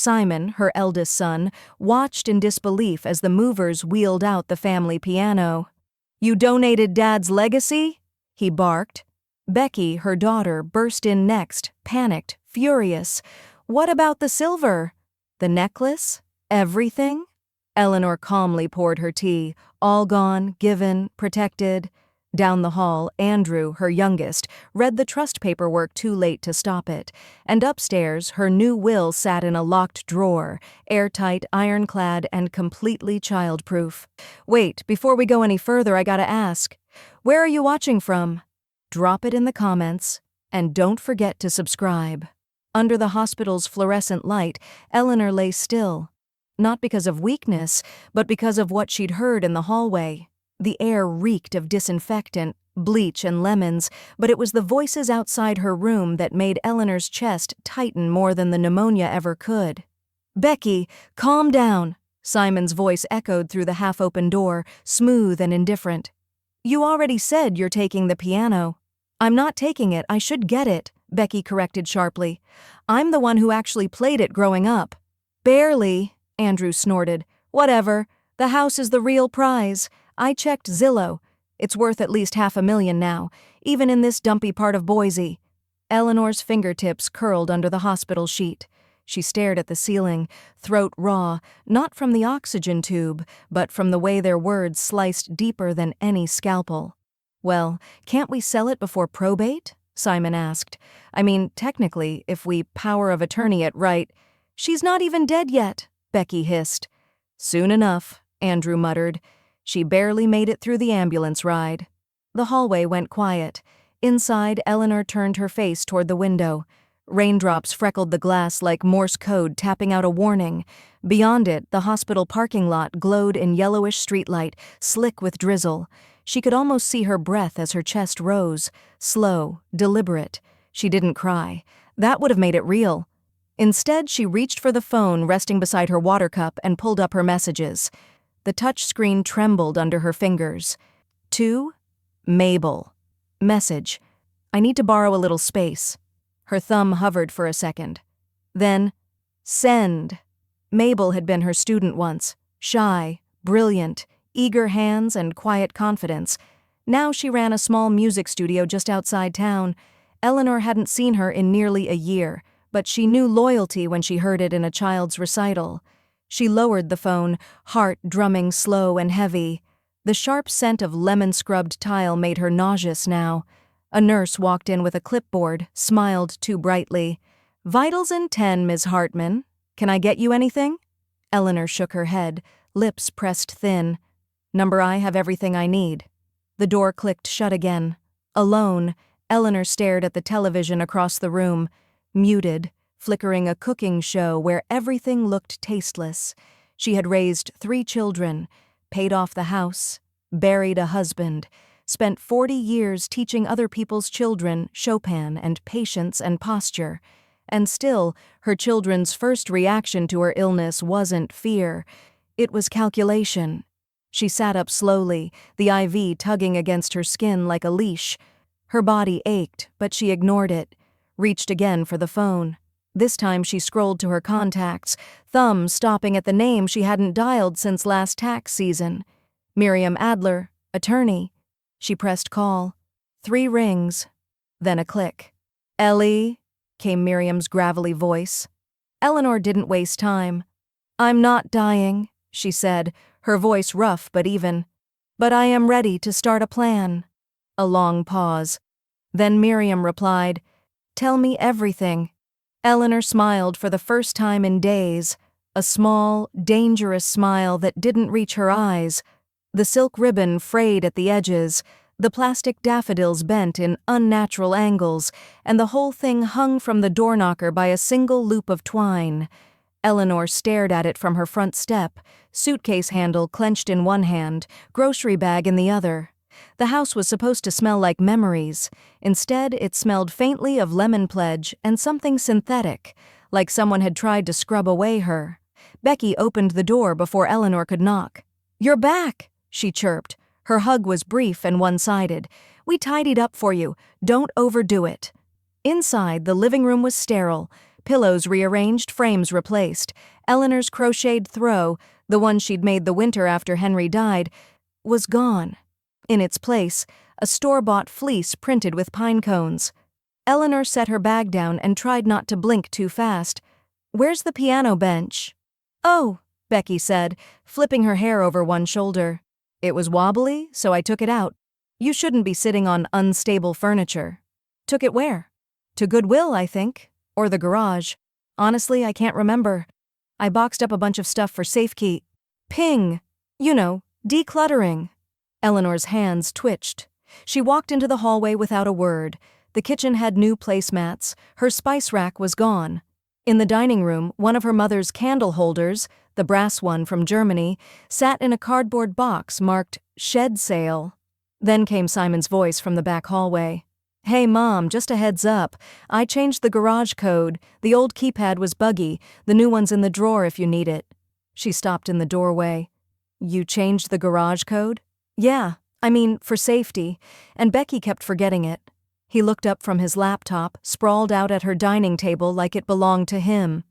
Simon, her eldest son, watched in disbelief as the movers wheeled out the family piano. "You donated Dad's legacy?" he barked. Becky, her daughter, burst in next, panicked, furious. "What about the silver? The necklace? Everything?" Eleanor calmly poured her tea. "All gone, given, protected." Down the hall, Andrew, her youngest, read the trust paperwork too late to stop it, and upstairs her new will sat in a locked drawer, airtight, ironclad, and completely childproof. "Wait, before we go any further, I gotta ask, where are you watching from?" Drop it in the comments, and don't forget to subscribe. Under the hospital's fluorescent light, Eleanor lay still. Not because of weakness, but because of what she'd heard in the hallway. The air reeked of disinfectant, bleach, and lemons, but it was the voices outside her room that made Eleanor's chest tighten more than the pneumonia ever could. "Becky, calm down," Simon's voice echoed through the half-open door, smooth and indifferent. "You already said you're taking the piano." "I'm not taking it, I should get it," Becky corrected sharply. "I'm the one who actually played it growing up." "Barely," Andrew snorted. "Whatever, the house is the real prize. I checked Zillow. It's worth at least $500,000 now, even in this dumpy part of Boise." Eleanor's fingertips curled under the hospital sheet. She stared at the ceiling, throat raw, not from the oxygen tube, but from the way their words sliced deeper than any scalpel. "Well, can't we sell it before probate?" Simon asked. "I mean, technically, if we power of attorney it right." "She's not even dead yet," Becky hissed. "Soon enough," Andrew muttered. She barely made it through the ambulance ride. The hallway went quiet. Inside, Eleanor turned her face toward the window. Raindrops freckled the glass like Morse code tapping out a warning. Beyond it, the hospital parking lot glowed in yellowish streetlight, slick with drizzle. She could almost see her breath as her chest rose, slow, deliberate. She didn't cry. That would have made it real. Instead, she reached for the phone resting beside her water cup and pulled up her messages. The touch screen trembled under her fingers. To Mabel. Message. "I need to borrow a little space." Her thumb hovered for a second. Then, send. Mabel had been her student once. Shy, brilliant, eager hands and quiet confidence. Now she ran a small music studio just outside town. Eleanor hadn't seen her in nearly a year, but she knew loyalty when she heard it in a child's recital. She lowered the phone, heart drumming slow and heavy. The sharp scent of lemon-scrubbed tile made her nauseous now. A nurse walked in with a clipboard, smiled too brightly. "Vitals in 10, Ms. Hartman. Can I get you anything?" Eleanor shook her head, lips pressed thin. "Number I have everything I need." The door clicked shut again. Alone, Eleanor stared at the television across the room, muted, flickering a cooking show where everything looked tasteless. She had raised 3 children, paid off the house, buried a husband, spent 40 years teaching other people's children Chopin and patience and posture. And still, her children's first reaction to her illness wasn't fear. It was calculation. She sat up slowly, the IV tugging against her skin like a leash. Her body ached, but she ignored it, reached again for the phone. This time she scrolled to her contacts, thumb stopping at the name she hadn't dialed since last tax season. Miriam Adler, attorney. She pressed call. 3 rings. Then a click. "Ellie," came Miriam's gravelly voice. Eleanor didn't waste time. "I'm not dying," she said, her voice rough but even. "But I am ready to start a plan." A long pause. Then Miriam replied, "Tell me everything." Eleanor smiled for the first time in days, a small, dangerous smile that didn't reach her eyes. The silk ribbon frayed at the edges, the plastic daffodils bent in unnatural angles, and the whole thing hung from the doorknocker by a single loop of twine. Eleanor stared at it from her front step, suitcase handle clenched in one hand, grocery bag in the other. The house was supposed to smell like memories. Instead, it smelled faintly of lemon pledge and something synthetic, like someone had tried to scrub away her. Becky opened the door before Eleanor could knock. "You're back," she chirped. Her hug was brief and one-sided. "We tidied up for you. Don't overdo it." Inside, the living room was sterile. Pillows rearranged, frames replaced. Eleanor's crocheted throw, the one she'd made the winter after Henry died, was gone. In its place, a store-bought fleece printed with pine cones. Eleanor set her bag down and tried not to blink too fast. "Where's the piano bench?" "Oh," Becky said, flipping her hair over one shoulder. "It was wobbly, so I took it out. You shouldn't be sitting on unstable furniture." "Took it where?" "To Goodwill, I think. Or the garage. Honestly, I can't remember. I boxed up a bunch of stuff for safekeeping. Ping! You know, decluttering." Eleanor's hands twitched. She walked into the hallway without a word. The kitchen had new placemats. Her spice rack was gone. In the dining room, one of her mother's candle holders, the brass one from Germany, sat in a cardboard box marked "Shed Sale." Then came Simon's voice from the back hallway. "Hey, Mom, just a heads up. I changed the garage code. The old keypad was buggy. The new one's in the drawer if you need it." She stopped in the doorway. "You changed the garage code?" "Yeah, I mean, for safety." And Becky kept forgetting it. He looked up from his laptop, sprawled out at her dining table like it belonged to him.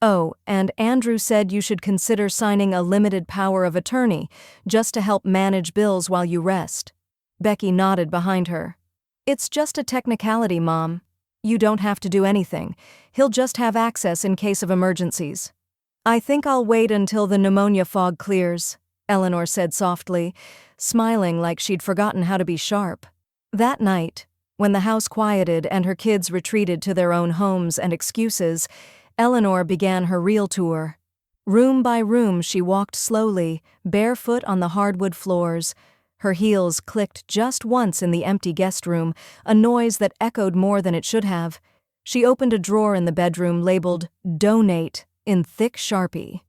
"Oh, and Andrew said you should consider signing a limited power of attorney, just to help manage bills while you rest." Becky nodded behind her. "It's just a technicality, Mom. You don't have to do anything. He'll just have access in case of emergencies." "I think I'll wait until the pneumonia fog clears," Eleanor said softly, smiling like she'd forgotten how to be sharp. That night, when the house quieted and her kids retreated to their own homes and excuses, Eleanor began her real tour. Room by room she walked slowly, barefoot on the hardwood floors. Her heels clicked just once in the empty guest room, a noise that echoed more than it should have. She opened a drawer in the bedroom labeled "Donate" in thick Sharpie.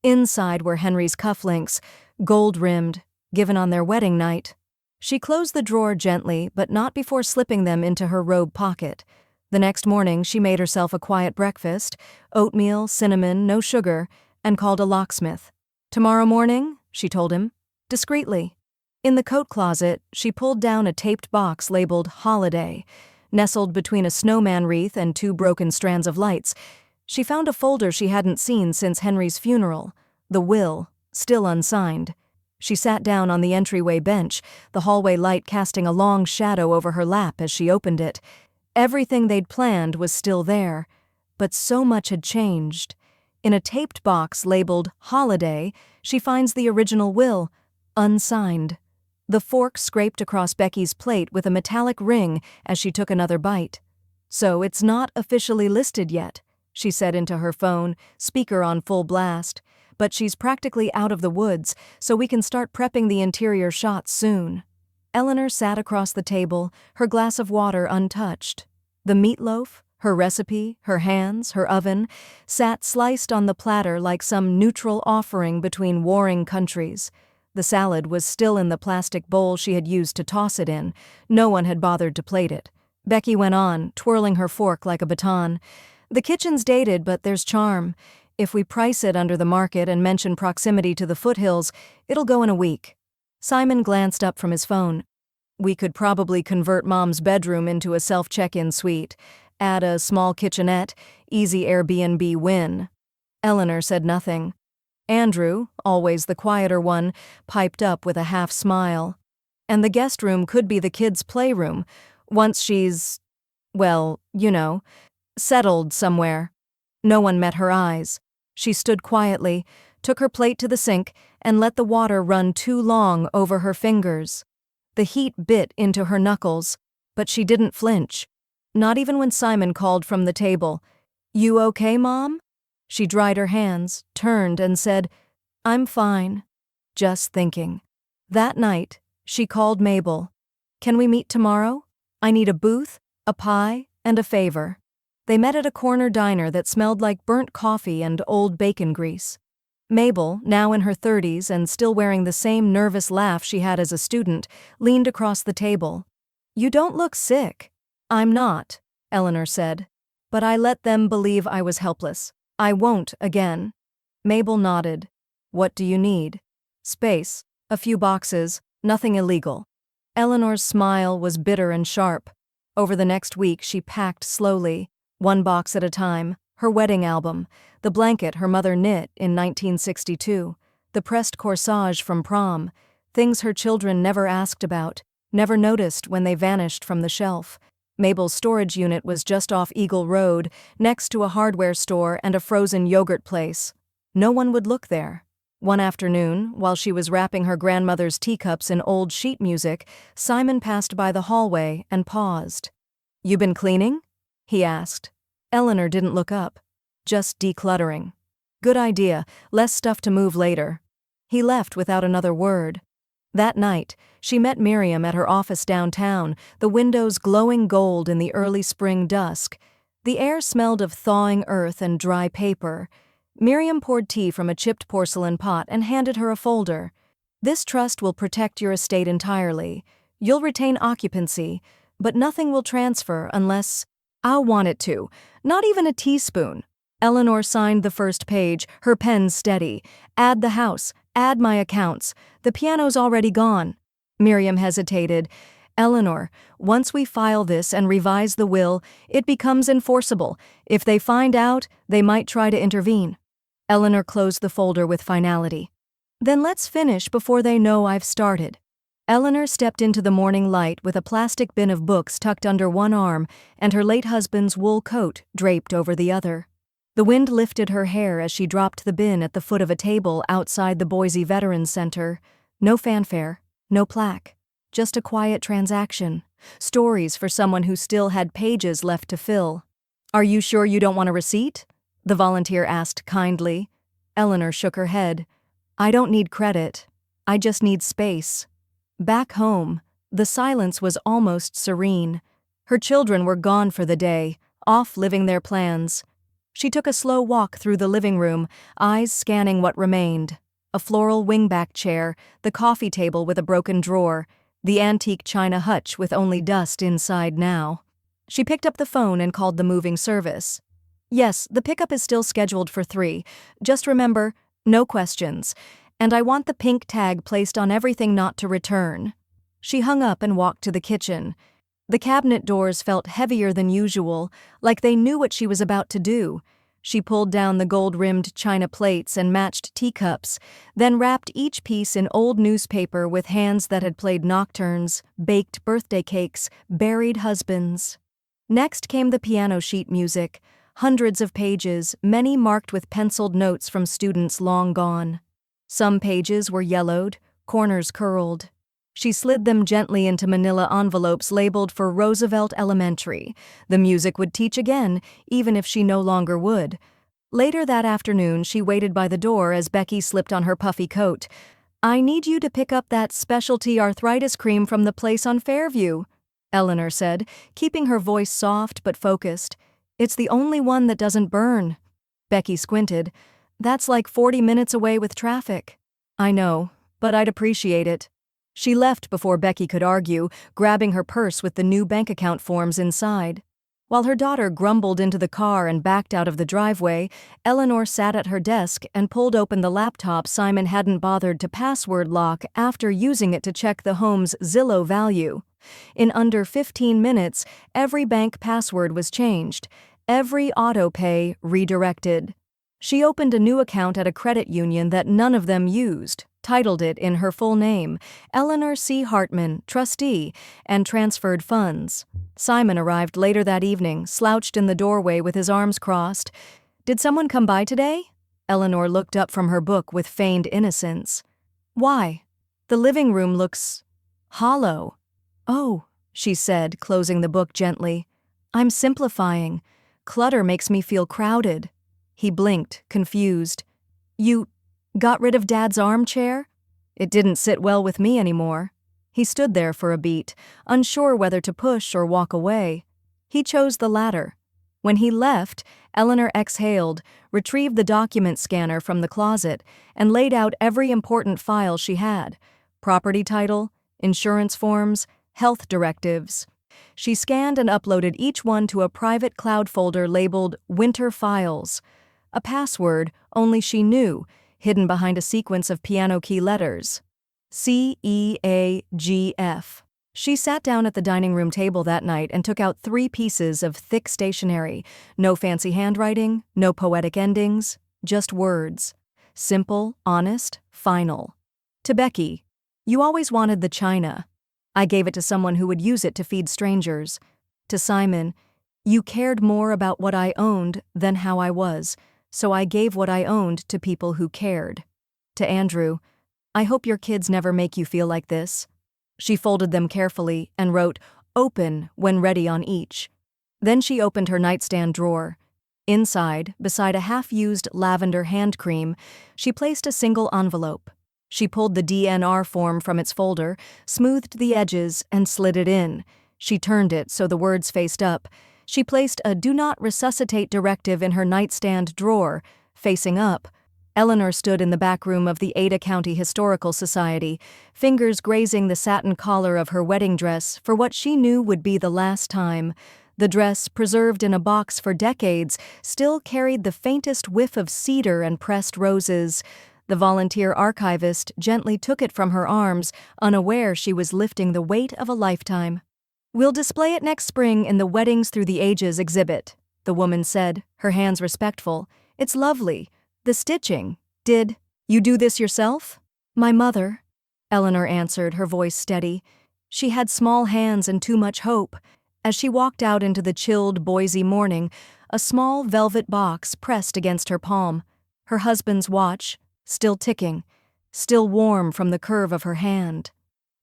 Inside were Henry's cufflinks, gold-rimmed, given on their wedding night. She closed the drawer gently, but not before slipping them into her robe pocket. The next morning she made herself a quiet breakfast, oatmeal, cinnamon, no sugar, and called a locksmith. "Tomorrow morning," she told him, discreetly. In the coat closet, she pulled down a taped box labeled "Holiday." Nestled between a snowman wreath and two broken strands of lights, she found a folder she hadn't seen since Henry's funeral, the will, still unsigned. She sat down on the entryway bench, the hallway light casting a long shadow over her lap as she opened it. Everything they'd planned was still there, but so much had changed. In a taped box labeled "Holiday," she finds the original will, unsigned. The fork scraped across Becky's plate with a metallic ring as she took another bite. "So it's not officially listed yet," she said into her phone, speaker on full blast. "But she's practically out of the woods, so we can start prepping the interior shots soon." Eleanor sat across the table, her glass of water untouched. The meatloaf, her recipe, her hands, her oven, sat sliced on the platter like some neutral offering between warring countries. The salad was still in the plastic bowl she had used to toss it in. No one had bothered to plate it. Becky went on, twirling her fork like a baton. "The kitchen's dated, but there's charm. If we price it under the market and mention proximity to the foothills, it'll go in a week." Simon glanced up from his phone. "We could probably convert Mom's bedroom into a self-check-in suite. Add a small kitchenette, easy Airbnb win." Eleanor said nothing. Andrew, always the quieter one, piped up with a half smile. "And the guest room could be the kids' playroom, once she's, well, you know, settled somewhere." No one met her eyes. She stood quietly, took her plate to the sink, and let the water run too long over her fingers. The heat bit into her knuckles, but she didn't flinch. Not even when Simon called from the table. "You okay, Mom?" She dried her hands, turned, and said, "I'm fine. Just thinking." That night, she called Mabel. "Can we meet tomorrow? I need a booth, a pie, and a favor." They met at a corner diner that smelled like burnt coffee and old bacon grease. Mabel, now in her 30s and still wearing the same nervous laugh she had as a student, leaned across the table. "You don't look sick." "I'm not," Eleanor said. "But I let them believe I was helpless. I won't again." Mabel nodded. "What do you need?" "Space, a few boxes, nothing illegal." Eleanor's smile was bitter and sharp. Over the next week she packed slowly, one box at a time, Her wedding album, the blanket her mother knit in 1962, the pressed corsage from prom, things her children never asked about, never noticed when they vanished from the shelf. Mabel's storage unit was just off Eagle Road, next to a hardware store and a frozen yogurt place. No one would look there. One afternoon, while she was wrapping her grandmother's teacups in old sheet music, Simon passed by the hallway and paused. "You been cleaning?" he asked. Eleanor didn't look up. "Just decluttering." "Good idea, less stuff to move later." He left without another word. That night, she met Miriam at her office downtown, the windows glowing gold in the early spring dusk. The air smelled of thawing earth and dry paper. Miriam poured tea from a chipped porcelain pot and handed her a folder. "This trust will protect your estate entirely. You'll retain occupancy, but nothing will transfer unless I'll want it to. Not even a teaspoon." Eleanor signed the first page, her pen steady. "Add the house. Add my accounts. The piano's already gone." Miriam hesitated. "Eleanor, once we file this and revise the will, it becomes enforceable. If they find out, they might try to intervene." Eleanor closed the folder with finality. "Then let's finish before they know I've started." Eleanor stepped into the morning light with a plastic bin of books tucked under one arm and her late husband's wool coat draped over the other. The wind lifted her hair as she dropped the bin at the foot of a table outside the Boise Veterans Center. No fanfare, no plaque, just a quiet transaction. Stories for someone who still had pages left to fill. "Are you sure you don't want a receipt?" the volunteer asked kindly. Eleanor shook her head. "I don't need credit. I just need space." Back home, the silence was almost serene. Her children were gone for the day, off living their plans. She took a slow walk through the living room, eyes scanning what remained. A floral wingback chair, the coffee table with a broken drawer, the antique china hutch with only dust inside now. She picked up the phone and called the moving service. "Yes, the pickup is still scheduled for 3. Just remember, no questions. And I want the pink tag placed on everything not to return." She hung up and walked to the kitchen. The cabinet doors felt heavier than usual, like they knew what she was about to do. She pulled down the gold-rimmed china plates and matched teacups, then wrapped each piece in old newspaper with hands that had played nocturnes, baked birthday cakes, buried husbands. Next came the piano sheet music, hundreds of pages, many marked with penciled notes from students long gone. Some pages were yellowed, corners curled. She slid them gently into manila envelopes labeled for Roosevelt Elementary. The music would teach again, even if she no longer would. Later that afternoon, she waited by the door as Becky slipped on her puffy coat. "I need you to pick up that specialty arthritis cream from the place on Fairview," Eleanor said, keeping her voice soft but focused. "It's the only one that doesn't burn." Becky squinted. "That's like 40 minutes away with traffic." "I know, but I'd appreciate it." She left before Becky could argue, grabbing her purse with the new bank account forms inside. While her daughter grumbled into the car and backed out of the driveway, Eleanor sat at her desk and pulled open the laptop Simon hadn't bothered to password lock after using it to check the home's Zillow value. In under 15 minutes, every bank password was changed, every auto pay redirected. She opened a new account at a credit union that none of them used, titled it in her full name, Eleanor C. Hartman, trustee, and transferred funds. Simon arrived later that evening, slouched in the doorway with his arms crossed. "Did someone come by today?" Eleanor looked up from her book with feigned innocence. "Why? The living room looks hollow." "Oh," she said, closing the book gently. "I'm simplifying. Clutter makes me feel crowded." He blinked, confused. "You got rid of Dad's armchair?" "It didn't sit well with me anymore." He stood there for a beat, unsure whether to push or walk away. He chose the latter. When he left, Eleanor exhaled, retrieved the document scanner from the closet, and laid out every important file she had: property title, insurance forms, health directives. She scanned and uploaded each one to a private cloud folder labeled Winter Files. A password only she knew, hidden behind a sequence of piano key letters. CEAGF. She sat down at the dining room table that night and took out 3 pieces of thick stationery. No fancy handwriting, no poetic endings, just words. Simple, honest, final. To Becky, you always wanted the china. I gave it to someone who would use it to feed strangers. To Simon, you cared more about what I owned than how I was, so I gave what I owned to people who cared. To Andrew, I hope your kids never make you feel like this. She folded them carefully and wrote, "Open" when ready on each. Then she opened her nightstand drawer. Inside, beside a half-used lavender hand cream, she placed a single envelope. She pulled the DNR form from its folder, smoothed the edges, and slid it in. She turned it so the words faced up. She placed a "Do Not Resuscitate" directive in her nightstand drawer, facing up. Eleanor stood in the back room of the Ada County Historical Society, fingers grazing the satin collar of her wedding dress for what she knew would be the last time. The dress, preserved in a box for decades, still carried the faintest whiff of cedar and pressed roses. The volunteer archivist gently took it from her arms, unaware she was lifting the weight of a lifetime. "We'll display it next spring in the Weddings Through the Ages exhibit," the woman said, her hands respectful. "It's lovely. The stitching. Did you do this yourself?" "My mother," Eleanor answered, her voice steady. She had small hands and too much hope. As she walked out into the chilled Boise morning, a small velvet box pressed against her palm. Her husband's watch, still ticking, still warm from the curve of her hand.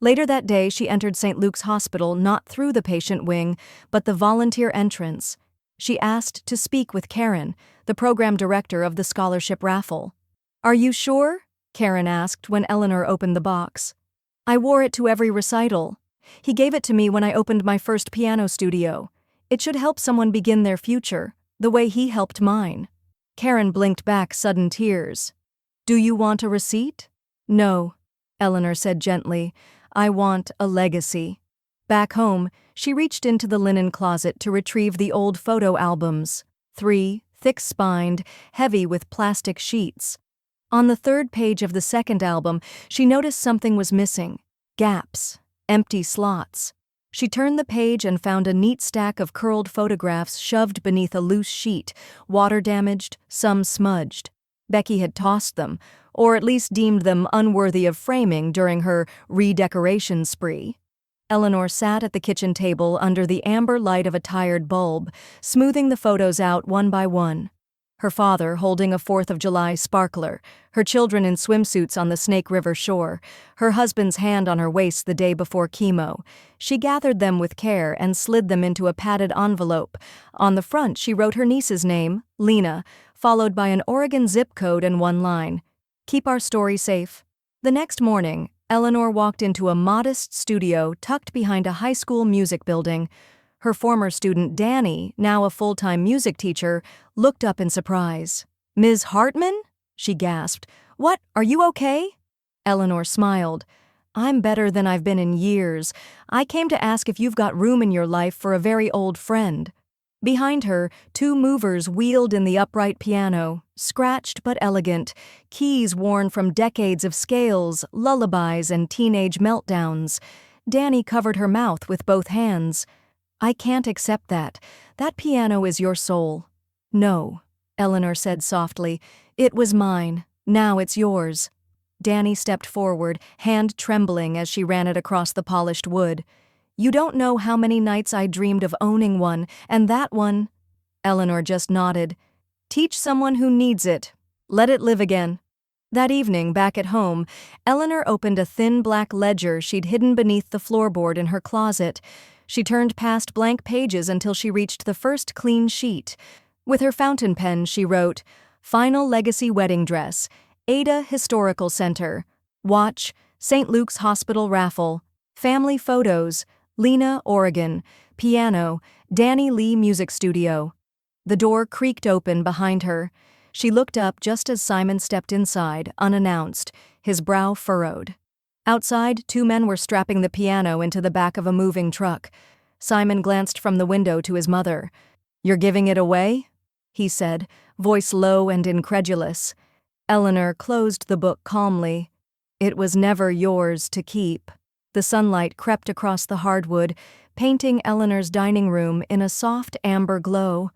Later that day, she entered St. Luke's Hospital not through the patient wing, but the volunteer entrance. She asked to speak with Karen, the program director of the scholarship raffle. "Are you sure?" Karen asked when Eleanor opened the box. "I wore it to every recital. He gave it to me when I opened my first piano studio. It should help someone begin their future, the way he helped mine." Karen blinked back sudden tears. "Do you want a receipt?" "No," Eleanor said gently. "I want a legacy." Back home, she reached into the linen closet to retrieve the old photo albums. 3, thick-spined, heavy with plastic sheets. On the 3rd page of the second album, she noticed something was missing. Gaps. Empty slots. She turned the page and found a neat stack of curled photographs shoved beneath a loose sheet, water-damaged, some smudged. Becky had tossed them, or at least deemed them unworthy of framing during her redecoration spree. Eleanor sat at the kitchen table under the amber light of a tired bulb, smoothing the photos out one by one. Her father holding a 4th of July sparkler, her children in swimsuits on the Snake River shore, her husband's hand on her waist the day before chemo. She gathered them with care and slid them into a padded envelope. On the front, she wrote her niece's name, Lena, followed by an Oregon zip code and one line: "Keep our story safe." The next morning, Eleanor walked into a modest studio tucked behind a high school music building. Her former student Danny, now a full-time music teacher, looked up in surprise. "Ms. Hartman?" she gasped. "What, are you okay?" Eleanor smiled. "I'm better than I've been in years. I came to ask if you've got room in your life for a very old friend." Behind her, 2 movers wheeled in the upright piano, scratched but elegant, keys worn from decades of scales, lullabies, and teenage meltdowns. Danny covered her mouth with both hands. "I can't accept that. That piano is your soul." "No," Eleanor said softly. "It was mine. Now it's yours." Danny stepped forward, hand trembling as she ran it across the polished wood. "You don't know how many nights I dreamed of owning one, and that one—" Eleanor just nodded. "Teach someone who needs it. Let it live again." That evening, back at home, Eleanor opened a thin black ledger she'd hidden beneath the floorboard in her closet. She turned past blank pages until she reached the first clean sheet. With her fountain pen, she wrote, "Final Legacy Wedding Dress, Ada Historical Center. Watch, St. Luke's Hospital Raffle. Family Photos, Lena, Oregon. Piano, Danny Lee Music Studio." The door creaked open behind her. She looked up just as Simon stepped inside, unannounced, his brow furrowed. Outside, 2 men were strapping the piano into the back of a moving truck. Simon glanced from the window to his mother. "You're giving it away?" he said, voice low and incredulous. Eleanor closed the book calmly. "It was never yours to keep." The sunlight crept across the hardwood, painting Eleanor's dining room in a soft amber glow.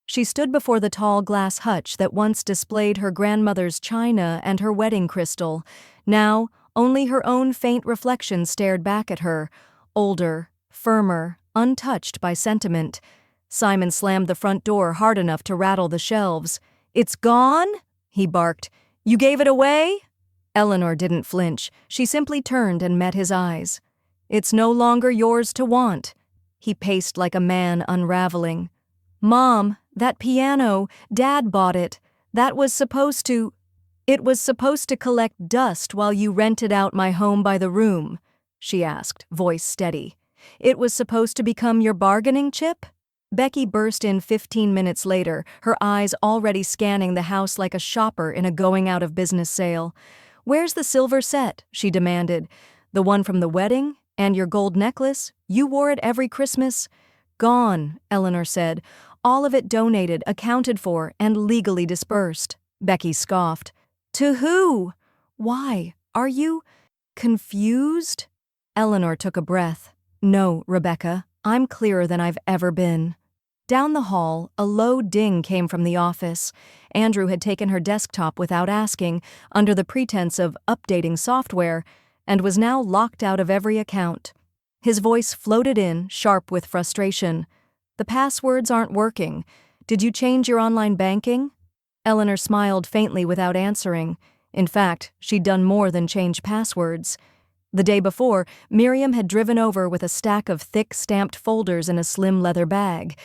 She stood before the tall glass hutch that once displayed her grandmother's china and her wedding crystal. Now, only her own faint reflection stared back at her, older, firmer, untouched by sentiment. Simon slammed the front door hard enough to rattle the shelves. "It's gone?" he barked. "You gave it away?" Eleanor didn't flinch. She simply turned and met his eyes. "It's no longer yours to want." He paced like a man unraveling. "Mom, that piano, Dad bought it. It was supposed to collect dust while you rented out my home by the room," she asked, voice steady. "It was supposed to become your bargaining chip?" Becky burst in 15 minutes later, her eyes already scanning the house like a shopper in a going-out-of-business sale. "Where's the silver set?" she demanded. "The one from the wedding? And your gold necklace? You wore it every Christmas?" "Gone," Eleanor said. "All of it donated, accounted for, and legally dispersed." Becky scoffed. "To who? Why, are you confused?" Eleanor took a breath. "No, Rebecca, I'm clearer than I've ever been." Down the hall, a low ding came from the office. Andrew had taken her desktop without asking, under the pretense of updating software, and was now locked out of every account. His voice floated in, sharp with frustration. "The passwords aren't working. Did you change your online banking?" Eleanor smiled faintly without answering. In fact, she'd done more than change passwords. The day before, Miriam had driven over with a stack of thick stamped folders in a slim leather bag.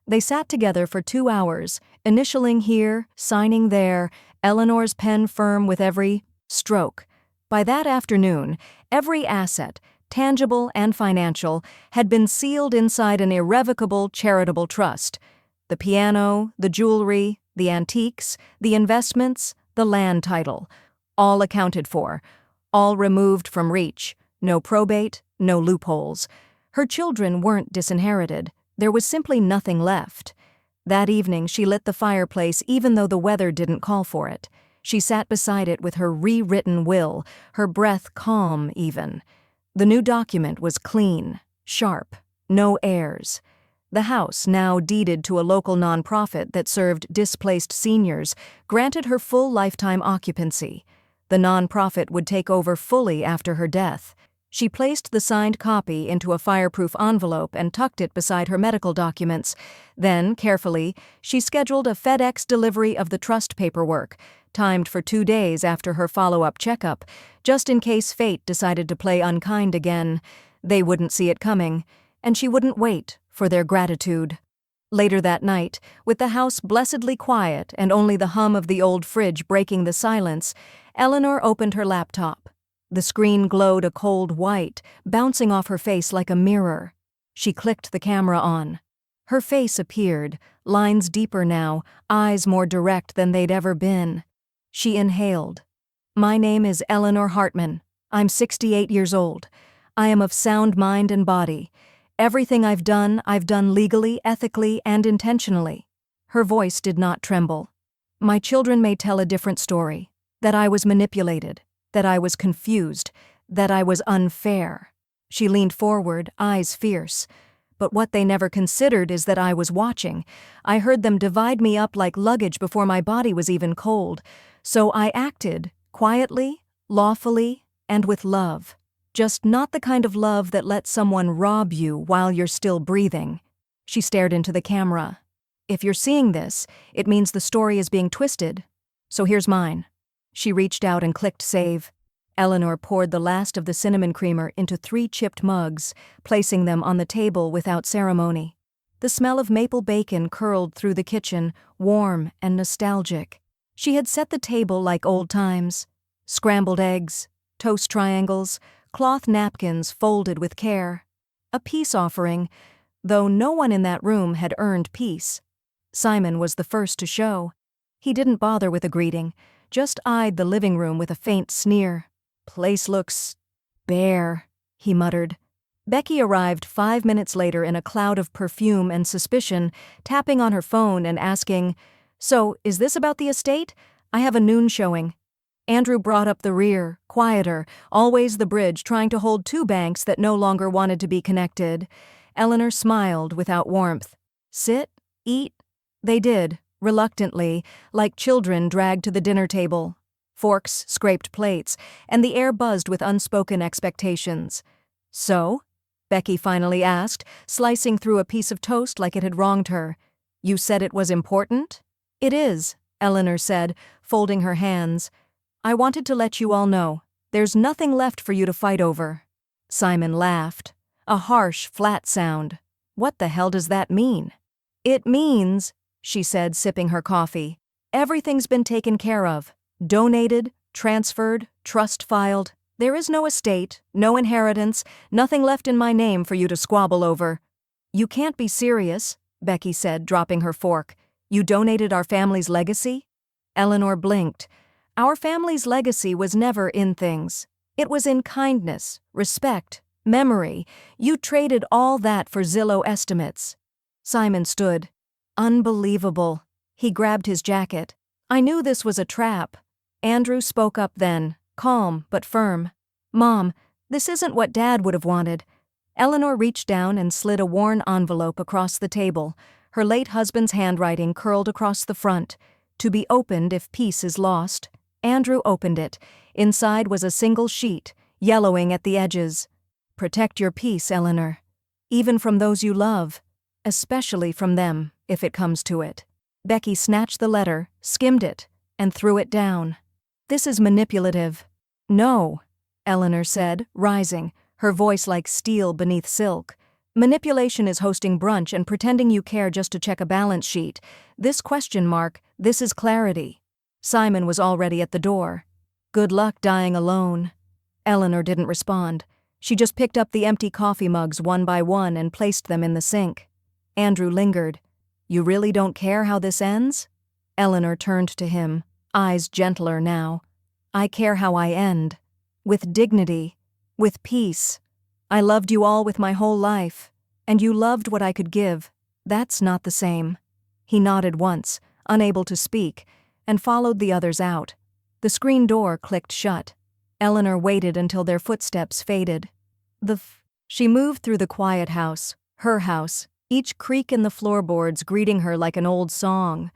They sat together for 2 hours, initialing here, signing there, Eleanor's pen firm with every stroke. By that afternoon, every asset, tangible and financial, had been sealed inside an irrevocable charitable trust. The piano, the jewelry, the antiques, the investments, the land title, all accounted for, all removed from reach, no probate, no loopholes. Her children weren't disinherited. There was simply nothing left. That evening she lit the fireplace even though the weather didn't call for it. She sat beside it with her rewritten will, her breath calm even. The new document was clean, sharp, no heirs. The house, now deeded to a local nonprofit that served displaced seniors, granted her full lifetime occupancy. The nonprofit would take over fully after her death. She placed the signed copy into a fireproof envelope and tucked it beside her medical documents. Then, carefully, she scheduled a FedEx delivery of the trust paperwork, timed for 2 days after her follow-up checkup, just in case fate decided to play unkind again. They wouldn't see it coming, and she wouldn't wait for their gratitude. Later that night, with the house blessedly quiet and only the hum of the old fridge breaking the silence, Eleanor opened her laptop. The screen glowed a cold white, bouncing off her face like a mirror. She clicked the camera on. Her face appeared, lines deeper now, eyes more direct than they'd ever been. She inhaled. "My name is Eleanor Hartman. I'm 68 years old. I am of sound mind and body. Everything I've done legally, ethically, and intentionally." Her voice did not tremble. "My children may tell a different story, that I was manipulated, that I was confused, that I was unfair." She leaned forward, eyes fierce. "But what they never considered is that I was watching. I heard them divide me up like luggage before my body was even cold. So I acted, quietly, lawfully, and with love. Just not the kind of love that lets someone rob you while you're still breathing." She stared into the camera. "If you're seeing this, it means the story is being twisted. So here's mine." She reached out and clicked save. Eleanor poured the last of the cinnamon creamer into 3 chipped mugs, placing them on the table without ceremony. The smell of maple bacon curled through the kitchen, warm and nostalgic. She had set the table like old times. Scrambled eggs, toast triangles, cloth napkins folded with care. A peace offering, though no one in that room had earned peace. Simon was the first to show. He didn't bother with a greeting, just eyed the living room with a faint sneer. "Place looks bare," he muttered. Becky arrived 5 minutes later in a cloud of perfume and suspicion, tapping on her phone and asking, "So, is this about the estate? I have a noon showing." Andrew brought up the rear, quieter, always the bridge trying to hold two banks that no longer wanted to be connected. Eleanor smiled without warmth. Sit, eat. They did, reluctantly, like children dragged to the dinner table. Forks scraped plates, and the air buzzed with unspoken expectations. So? Becky finally asked, slicing through a piece of toast like it had wronged her. You said it was important? It is, Eleanor said, folding her hands. I wanted to let you all know. There's nothing left for you to fight over. Simon laughed. A harsh, flat sound. What the hell does that mean? It means, she said, sipping her coffee, everything's been taken care of. Donated, transferred, trust filed. There is no estate, no inheritance, nothing left in my name for you to squabble over. You can't be serious, Becky said, dropping her fork. You donated our family's legacy? Eleanor blinked. Our family's legacy was never in things. It was in kindness, respect, memory. You traded all that for Zillow estimates. Simon stood. Unbelievable. He grabbed his jacket. I knew this was a trap. Andrew spoke up then, calm but firm. Mom, this isn't what Dad would have wanted. Eleanor reached down and slid a worn envelope across the table, her late husband's handwriting curled across the front. To be opened if peace is lost. Andrew opened it. Inside was a single sheet, yellowing at the edges. Protect your peace, Eleanor. Even from those you love. Especially from them, if it comes to it. Becky snatched the letter, skimmed it, and threw it down. This is manipulative. No, Eleanor said, rising, her voice like steel beneath silk. Manipulation is hosting brunch and pretending you care just to check a balance sheet. This ? This is clarity. Simon was already at the door. Good luck dying alone. Eleanor didn't respond. She just picked up the empty coffee mugs one by one and placed them in the sink. Andrew lingered. You really don't care how this ends? Eleanor turned to him, eyes gentler now. I care how I end. With dignity. With peace. I loved you all with my whole life. And you loved what I could give. That's not the same. He nodded once, unable to speak, and followed the others out. The screen door clicked shut. Eleanor waited until their footsteps faded. She moved through the quiet house, her house, each creak in the floorboards greeting her like an old song.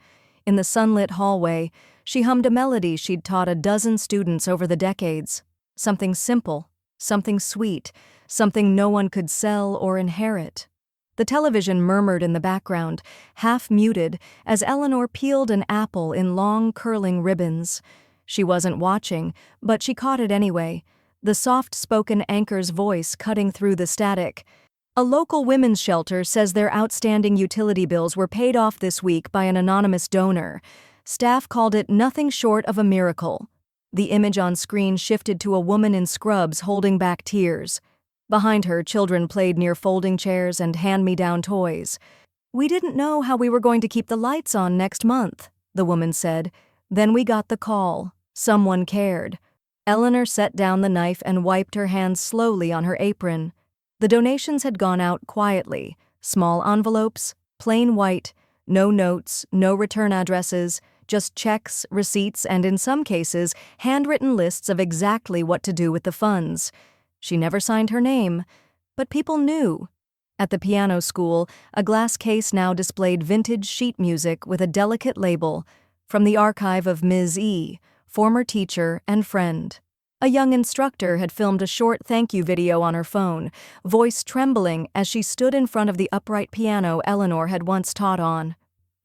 In the sunlit hallway, she hummed a melody she'd taught a dozen students over the decades. Something simple, something sweet, something no one could sell or inherit. The television murmured in the background, half muted, as Eleanor peeled an apple in long, curling ribbons. She wasn't watching, but she caught it anyway, the soft-spoken anchor's voice cutting through the static. A local women's shelter says their outstanding utility bills were paid off this week by an anonymous donor. Staff called it nothing short of a miracle. The image on screen shifted to a woman in scrubs holding back tears. Behind her, children played near folding chairs and hand-me-down toys. We didn't know how we were going to keep the lights on next month, the woman said. Then we got the call. Someone cared. Eleanor set down the knife and wiped her hands slowly on her apron. The donations had gone out quietly. Small envelopes, plain white, no notes, no return addresses, just checks, receipts, and in some cases, handwritten lists of exactly what to do with the funds. She never signed her name, but people knew. At the piano school, a glass case now displayed vintage sheet music with a delicate label, from the archive of Ms. E., former teacher and friend. A young instructor had filmed a short thank you video on her phone, voice trembling as she stood in front of the upright piano Eleanor had once taught on.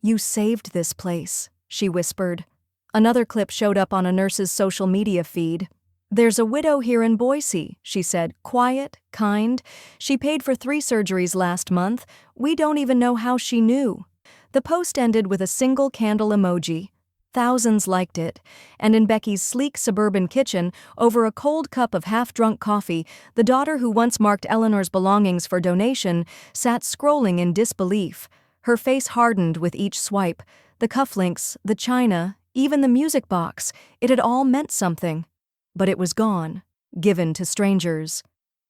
You saved this place, she whispered. Another clip showed up on a nurse's social media feed. There's a widow here in Boise, she said, quiet, kind. She paid for 3 surgeries last month. We don't even know how she knew. The post ended with a single candle emoji. Thousands liked it, and in Becky's sleek suburban kitchen, over a cold cup of half-drunk coffee, the daughter who once marked Eleanor's belongings for donation sat scrolling in disbelief. Her face hardened with each swipe. The cufflinks, the china, even the music box, it had all meant something. But it was gone, given to strangers.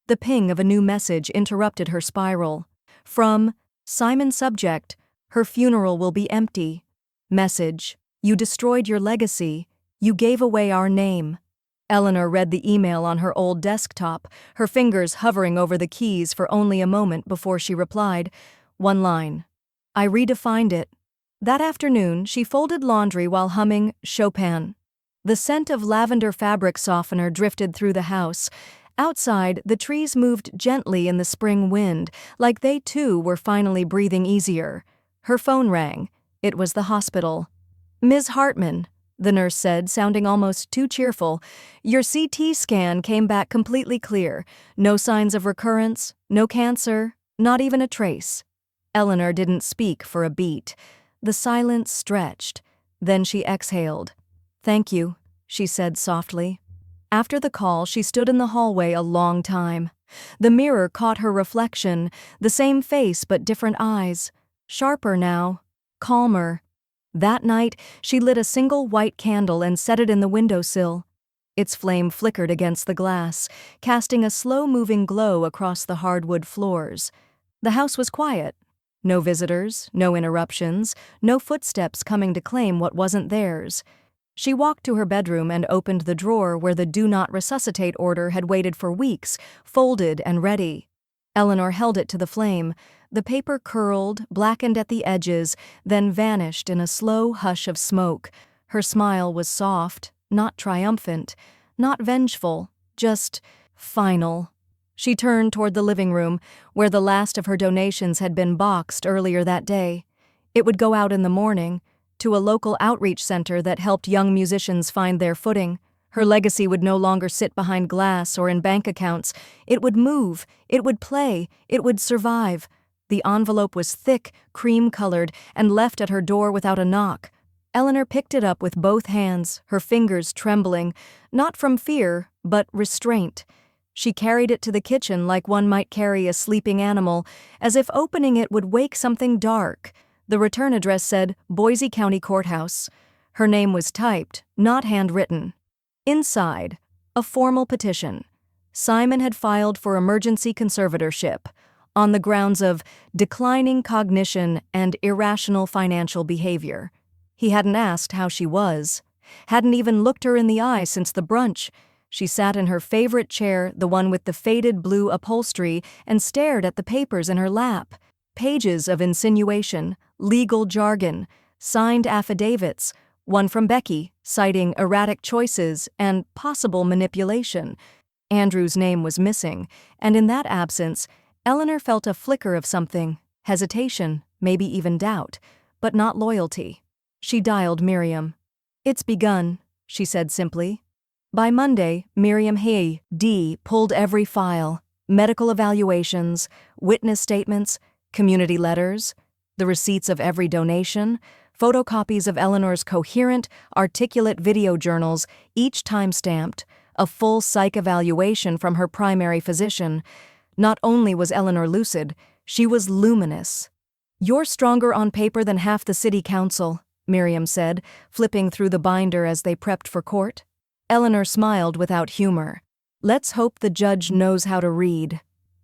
The ping of a new message interrupted her spiral. From Simon subject, her funeral will be empty. Message, you destroyed your legacy. You gave away our name. Eleanor read the email on her old desktop, her fingers hovering over the keys for only a moment before she replied. One line. I redefined it. That afternoon, she folded laundry while humming Chopin. The scent of lavender fabric softener drifted through the house. Outside, the trees moved gently in the spring wind, like they too were finally breathing easier. Her phone rang. It was the hospital. Ms. Hartman, the nurse said, sounding almost too cheerful. Your CT scan came back completely clear. No signs of recurrence, no cancer, not even a trace. Eleanor didn't speak for a beat. The silence stretched. Then she exhaled. Thank you, she said softly. After the call, she stood in the hallway a long time. The mirror caught her reflection, the same face but different eyes. Sharper now, calmer. That night, she lit a single white candle and set it in the windowsill. Its flame flickered against the glass, casting a slow-moving glow across the hardwood floors. The house was quiet. No visitors, no interruptions, no footsteps coming to claim what wasn't theirs. She walked to her bedroom and opened the drawer where the Do Not Resuscitate order had waited for weeks, folded and ready. Eleanor held it to the flame. The paper curled, blackened at the edges, then vanished in a slow hush of smoke. Her smile was soft, not triumphant, not vengeful, just final. She turned toward the living room, where the last of her donations had been boxed earlier that day. It would go out in the morning, to a local outreach center that helped young musicians find their footing. Her legacy would no longer sit behind glass or in bank accounts. It would move, it would play, it would survive. The envelope was thick, cream-colored, and left at her door without a knock. Eleanor picked it up with both hands, her fingers trembling, not from fear, but restraint. She carried it to the kitchen like one might carry a sleeping animal, as if opening it would wake something dark. The return address said Boise County Courthouse. Her name was typed, not handwritten. Inside, a formal petition. Simon had filed for emergency conservatorship on the grounds of declining cognition and irrational financial behavior. He hadn't asked how she was, hadn't even looked her in the eye since the brunch. She sat in her favorite chair, the one with the faded blue upholstery, and stared at the papers in her lap. Pages of insinuation, legal jargon, signed affidavits, one from Becky, citing erratic choices and possible manipulation. Andrew's name was missing, and in that absence, Eleanor felt a flicker of something, hesitation, maybe even doubt, but not loyalty. She dialed Miriam. It's begun, she said simply. By Monday, Miriam D. pulled every file, medical evaluations, witness statements, community letters, the receipts of every donation, photocopies of Eleanor's coherent, articulate video journals, each time-stamped, a full psych evaluation from her primary physician. Not only was Eleanor lucid, she was luminous. You're stronger on paper than half the city council, Miriam said, flipping through the binder as they prepped for court. Eleanor smiled without humor. Let's hope the judge knows how to read.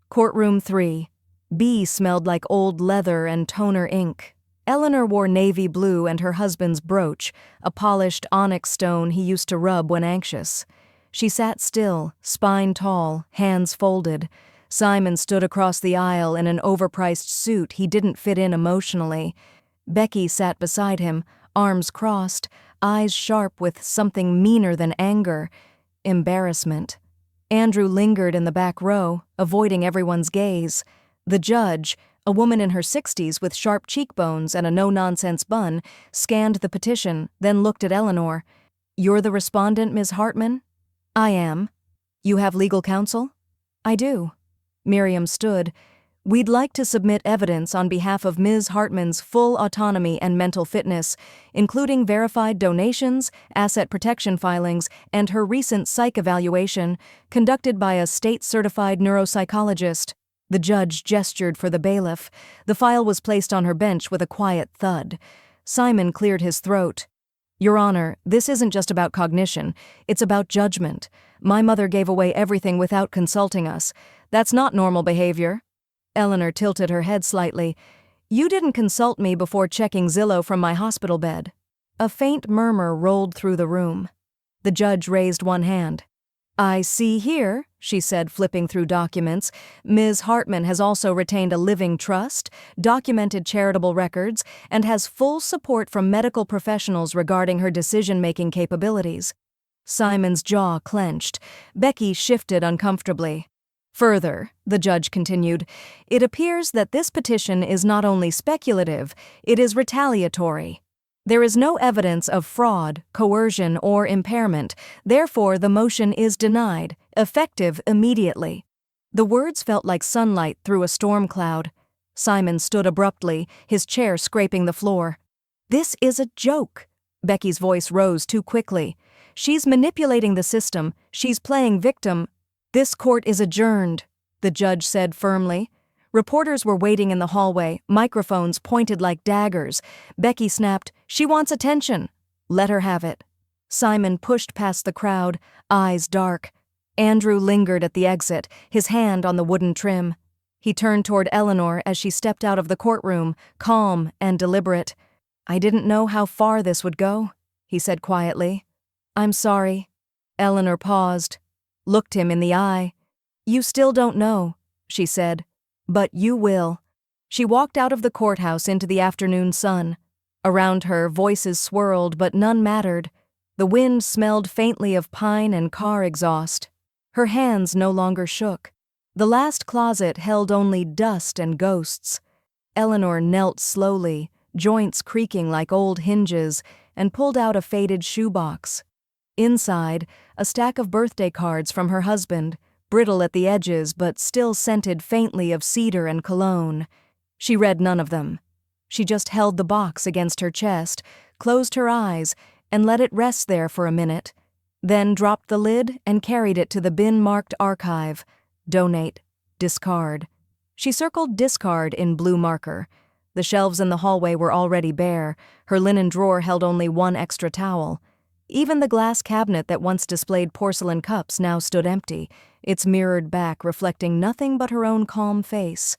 Courtroom 3. B smelled like old leather and toner ink. Eleanor wore navy blue and her husband's brooch, a polished onyx stone he used to rub when anxious. She sat still, spine tall, hands folded. Simon stood across the aisle in an overpriced suit he didn't fit in emotionally. Becky sat beside him, arms crossed, eyes sharp with something meaner than anger, embarrassment. Andrew lingered in the back row, avoiding everyone's gaze. The judge, a woman in her 60s with sharp cheekbones and a no-nonsense bun, scanned the petition, then looked at Eleanor. You're the respondent, Ms. Hartman? I am. You have legal counsel? I do. Miriam stood. We'd like to submit evidence on behalf of Ms. Hartman's full autonomy and mental fitness, including verified donations, asset protection filings, and her recent psych evaluation, conducted by a state-certified neuropsychologist. The judge gestured for the bailiff. The file was placed on her bench with a quiet thud. Simon cleared his throat. Your Honor, this isn't just about cognition. It's about judgment. My mother gave away everything without consulting us. That's not normal behavior. Eleanor tilted her head slightly. You didn't consult me before checking Zillow from my hospital bed. A faint murmur rolled through the room. The judge raised one hand. "I see here," she said, flipping through documents, "Ms. Hartman has also retained a living trust, documented charitable records, and has full support from medical professionals regarding her decision-making capabilities." Simon's jaw clenched. Becky shifted uncomfortably. "Further," the judge continued, "it appears that this petition is not only speculative, it is retaliatory. There is no evidence of fraud, coercion, or impairment, therefore the motion is denied, effective immediately." The words felt like sunlight through a storm cloud. Simon stood abruptly, his chair scraping the floor. "This is a joke." Becky's voice rose too quickly. "She's manipulating the system, she's playing victim." "This court is adjourned," the judge said firmly. Reporters were waiting in the hallway, microphones pointed like daggers. Becky snapped, "She wants attention." "Let her have it." Simon pushed past the crowd, eyes dark. Andrew lingered at the exit, his hand on the wooden trim. He turned toward Eleanor as she stepped out of the courtroom, calm and deliberate. "I didn't know how far this would go," he said quietly. "I'm sorry." Eleanor paused, looked him in the eye. "You still don't know," she said. "But you will." She walked out of the courthouse into the afternoon sun. Around her, voices swirled, but none mattered. The wind smelled faintly of pine and car exhaust. Her hands no longer shook. The last closet held only dust and ghosts. Eleanor knelt slowly, joints creaking like old hinges, and pulled out a faded shoebox. Inside, a stack of birthday cards from her husband, brittle at the edges but still scented faintly of cedar and cologne. She read none of them. She just held the box against her chest, closed her eyes, and let it rest there for a minute, then dropped the lid and carried it to the bin-marked archive. Donate. Discard. She circled discard in blue marker. The shelves in the hallway were already bare. Her linen drawer held only one extra towel. Even the glass cabinet that once displayed porcelain cups now stood empty, its mirrored back reflecting nothing but her own calm face.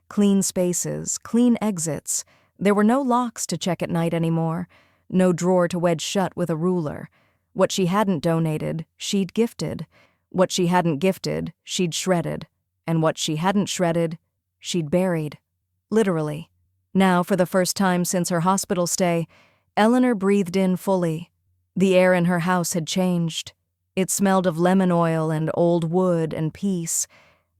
Clean spaces, clean exits. There were no locks to check at night anymore, no drawer to wedge shut with a ruler. What she hadn't donated, she'd gifted. What she hadn't gifted, she'd shredded. And what she hadn't shredded, she'd buried. Literally. Now, for the first time since her hospital stay, Eleanor breathed in fully. The air in her house had changed. It smelled of lemon oil and old wood and peace.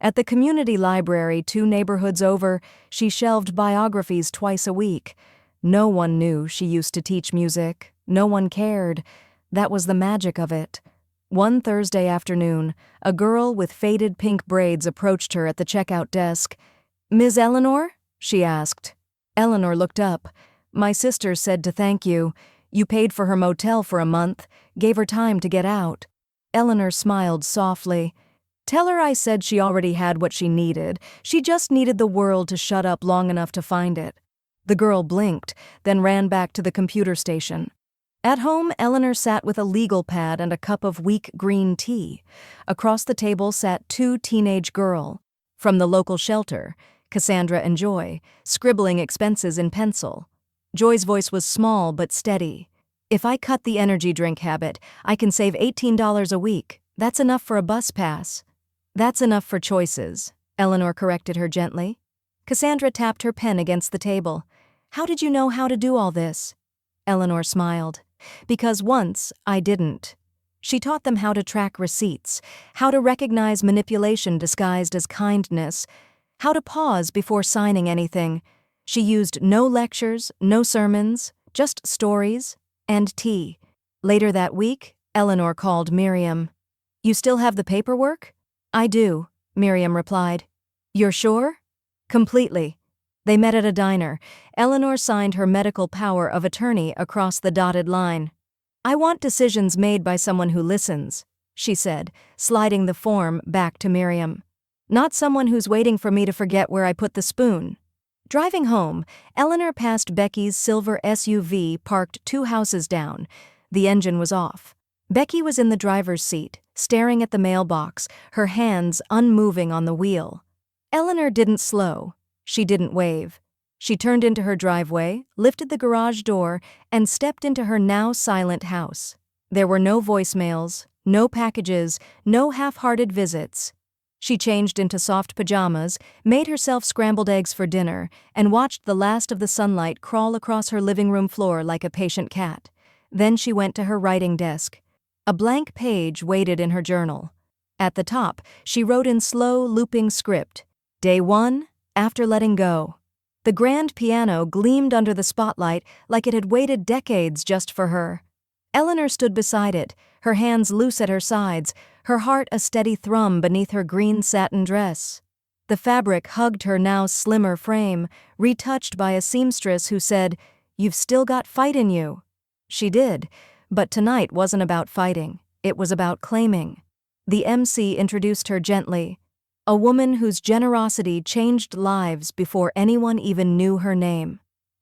At the community library 2 neighborhoods over, she shelved biographies twice a week. No one knew she used to teach music. No one cared. That was the magic of it. One Thursday afternoon, a girl with faded pink braids approached her at the checkout desk. "Ms. Eleanor?" she asked. Eleanor looked up. "My sister said to thank you. You paid for her motel for a month, gave her time to get out." Eleanor smiled softly. "Tell her I said she already had what she needed. She just needed the world to shut up long enough to find it." The girl blinked, then ran back to the computer station. At home, Eleanor sat with a legal pad and a cup of weak green tea. Across the table sat 2 teenage girls from the local shelter, Cassandra and Joy, scribbling expenses in pencil. Joy's voice was small but steady. "If I cut the energy drink habit, I can save $18 a week. That's enough for a bus pass." "That's enough for choices," Eleanor corrected her gently. Cassandra tapped her pen against the table. "How did you know how to do all this?" Eleanor smiled. "Because once I didn't." She taught them how to track receipts, how to recognize manipulation disguised as kindness, how to pause before signing anything. She used no lectures, no sermons, just stories and tea. Later that week, Eleanor called Miriam. "You still have the paperwork?" "I do," Miriam replied. "You're sure?" "Completely." They met at a diner. Eleanor signed her medical power of attorney across the dotted line. "I want decisions made by someone who listens," she said, sliding the form back to Miriam. "Not someone who's waiting for me to forget where I put the spoon." Driving home, Eleanor passed Becky's silver SUV parked 2 houses down. The engine was off. Becky was in the driver's seat, staring at the mailbox, her hands unmoving on the wheel. Eleanor didn't slow. She didn't wave. She turned into her driveway, lifted the garage door, and stepped into her now silent house. There were no voicemails, no packages, no half-hearted visits. She changed into soft pajamas, made herself scrambled eggs for dinner, and watched the last of the sunlight crawl across her living room floor like a patient cat. Then she went to her writing desk. A blank page waited in her journal. At the top, she wrote in slow, looping script, Day 1, after letting go. The grand piano gleamed under the spotlight like it had waited decades just for her. Eleanor stood beside it, her hands loose at her sides, her heart a steady thrum beneath her green satin dress. The fabric hugged her now slimmer frame, retouched by a seamstress who said, "You've still got fight in you." She did, but tonight wasn't about fighting, it was about claiming. The MC introduced her gently, a woman whose generosity changed lives before anyone even knew her name.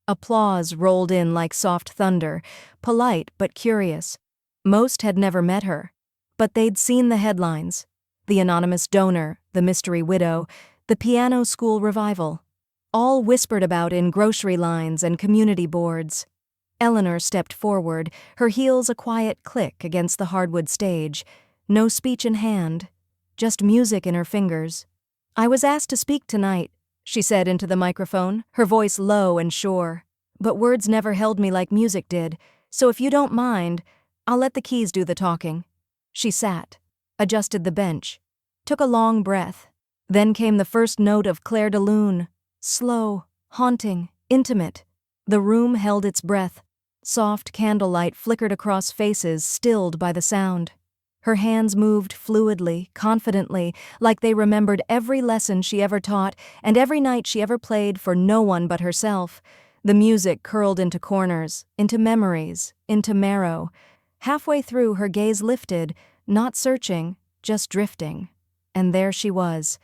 Applause rolled in like soft thunder, polite but curious. Most had never met her, but they'd seen the headlines. The anonymous donor, the mystery widow, the piano school revival. All whispered about in grocery lines and community boards. Eleanor stepped forward, her heels a quiet click against the hardwood stage. No speech in hand, just music in her fingers. "I was asked to speak tonight," she said into the microphone, her voice low and sure. "But words never held me like music did, so if you don't mind, I'll let the keys do the talking." She sat, adjusted the bench, took a long breath. Then came the first note of Clair de Lune, slow, haunting, intimate. The room held its breath. Soft candlelight flickered across faces stilled by the sound. Her hands moved fluidly, confidently, like they remembered every lesson she ever taught and every night she ever played for no one but herself. The music curled into corners, into memories, into marrow. Halfway through, her gaze lifted, not searching, just drifting. And there she was,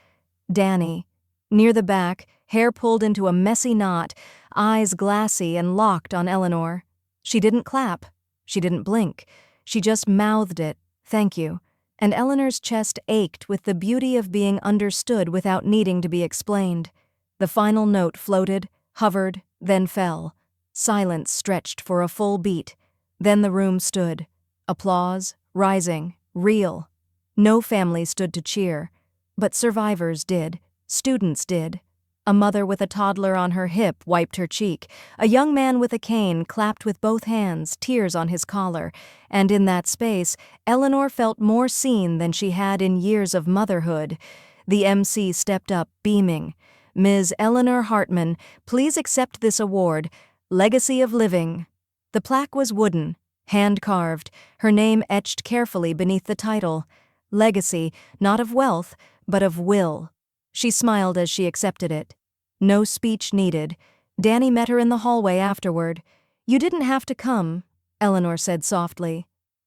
Danny, near the back, hair pulled into a messy knot, eyes glassy and locked on Eleanor. She didn't clap. She didn't blink. She just mouthed it, "Thank you," and Eleanor's chest ached with the beauty of being understood without needing to be explained. The final note floated, hovered, then fell. Silence stretched for a full beat. Then the room stood. Applause, rising, real. No family stood to cheer. But survivors did. Students did. A mother with a toddler on her hip wiped her cheek. A young man with a cane clapped with both hands, tears on his collar. And in that space, Eleanor felt more seen than she had in years of motherhood. The MC stepped up, beaming. "Ms. Eleanor Hartman, please accept this award, Legacy of Living." The plaque was wooden, hand-carved, her name etched carefully beneath the title. Legacy, not of wealth, but of will. She smiled as she accepted it. No speech needed. Danny met her in the hallway afterward. "You didn't have to come," Eleanor said softly.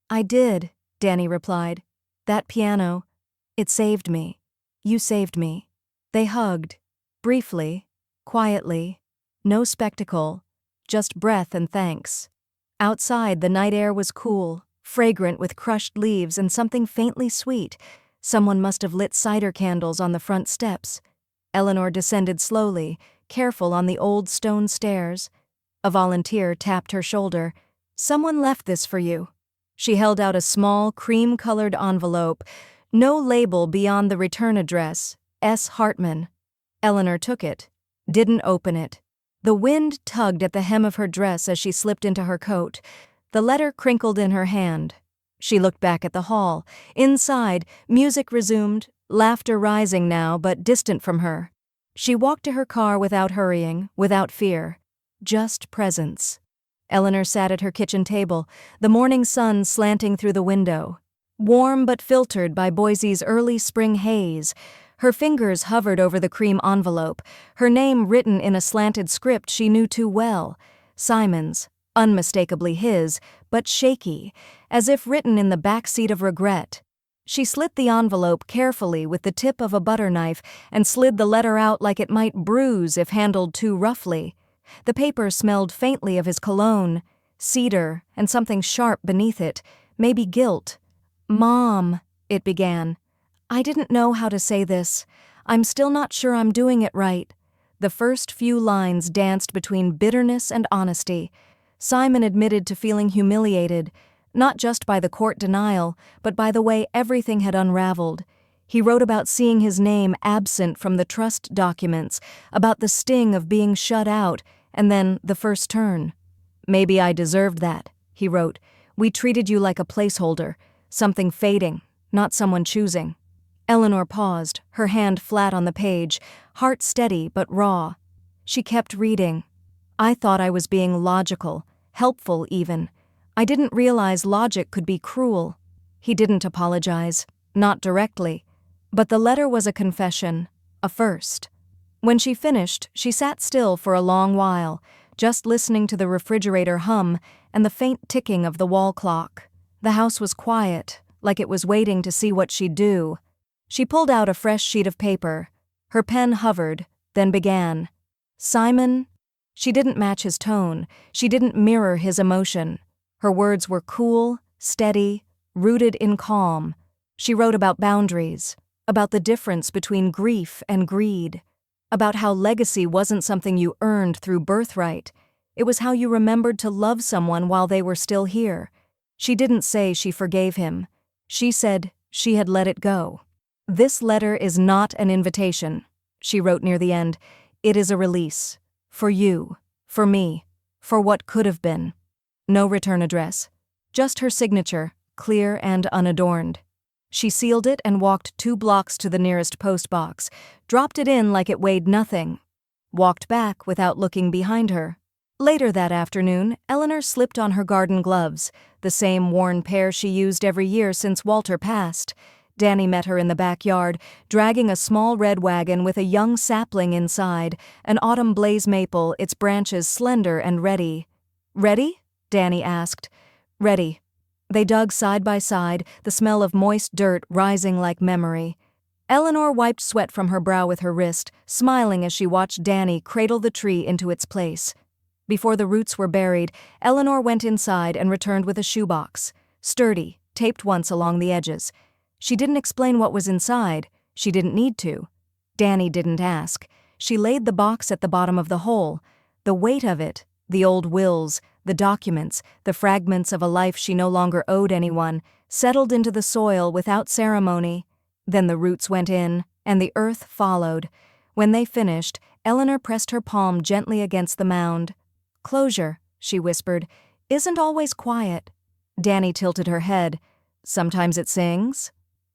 "I did," Danny replied. "That piano, it saved me. You saved me." They hugged. Briefly, quietly. No spectacle, just breath and thanks. Outside, the night air was cool, fragrant with crushed leaves and something faintly sweet. Someone must have lit cider candles on the front steps. Eleanor descended slowly, careful on the old stone stairs. A volunteer tapped her shoulder. "Someone left this for you." She held out a small, cream-colored envelope, no label beyond the return address, S. Hartman. Eleanor took it, didn't open it. The wind tugged at the hem of her dress as she slipped into her coat. The letter crinkled in her hand. She looked back at the hall. Inside, music resumed, laughter rising now but distant from her. She walked to her car without hurrying, without fear. Just presence. Eleanor sat at her kitchen table, the morning sun slanting through the window. Warm but filtered by Boise's early spring haze. Her fingers hovered over the cream envelope, her name written in a slanted script she knew too well. Simon's, unmistakably his, but shaky, as if written in the back seat of regret. She slit the envelope carefully with the tip of a butter knife and slid the letter out like it might bruise if handled too roughly. The paper smelled faintly of his cologne, cedar, and something sharp beneath it, maybe guilt. "Mom," it began. "I didn't know how to say this. I'm still not sure I'm doing it right." The first few lines danced between bitterness and honesty. Simon admitted to feeling humiliated, not just by the court denial, but by the way everything had unraveled. He wrote about seeing his name absent from the trust documents, about the sting of being shut out, and then the first turn. "Maybe I deserved that," he wrote. "We treated you like a placeholder, something fading, not someone choosing." Eleanor paused, her hand flat on the page, heart steady but raw. She kept reading. "I thought I was being logical, helpful even. I didn't realize logic could be cruel." He didn't apologize, not directly. But the letter was a confession, a first. When she finished, she sat still for a long while, just listening to the refrigerator hum and the faint ticking of the wall clock. The house was quiet, like it was waiting to see what she'd do. She pulled out a fresh sheet of paper. Her pen hovered, then began. "Simon." She didn't match his tone. She didn't mirror his emotion. Her words were cool, steady, rooted in calm. She wrote about boundaries, about the difference between grief and greed, about how legacy wasn't something you earned through birthright. It was how you remembered to love someone while they were still here. She didn't say she forgave him. She said she had let it go. "This letter is not an invitation," she wrote near the end. "It is a release. For you, for me, for what could have been." No return address. Just her signature, clear and unadorned. She sealed it and walked 2 blocks to the nearest post box, dropped it in like it weighed nothing, walked back without looking behind her. Later that afternoon, Eleanor slipped on her garden gloves, the same worn pair she used every year since Walter passed. Danny met her in the backyard, dragging a small red wagon with a young sapling inside, an autumn blaze maple, its branches slender and ready. "Ready?" Danny asked. "Ready." They dug side by side, the smell of moist dirt rising like memory. Eleanor wiped sweat from her brow with her wrist, smiling as she watched Danny cradle the tree into its place. Before the roots were buried, Eleanor went inside and returned with a shoebox, sturdy, taped once along the edges. She didn't explain what was inside. She didn't need to. Danny didn't ask. She laid the box at the bottom of the hole. The weight of it, the old wills, the documents, the fragments of a life she no longer owed anyone, settled into the soil without ceremony. Then the roots went in, and the earth followed. When they finished, Eleanor pressed her palm gently against the mound. "Closure," she whispered, "isn't always quiet." Danny tilted her head. "Sometimes it sings?"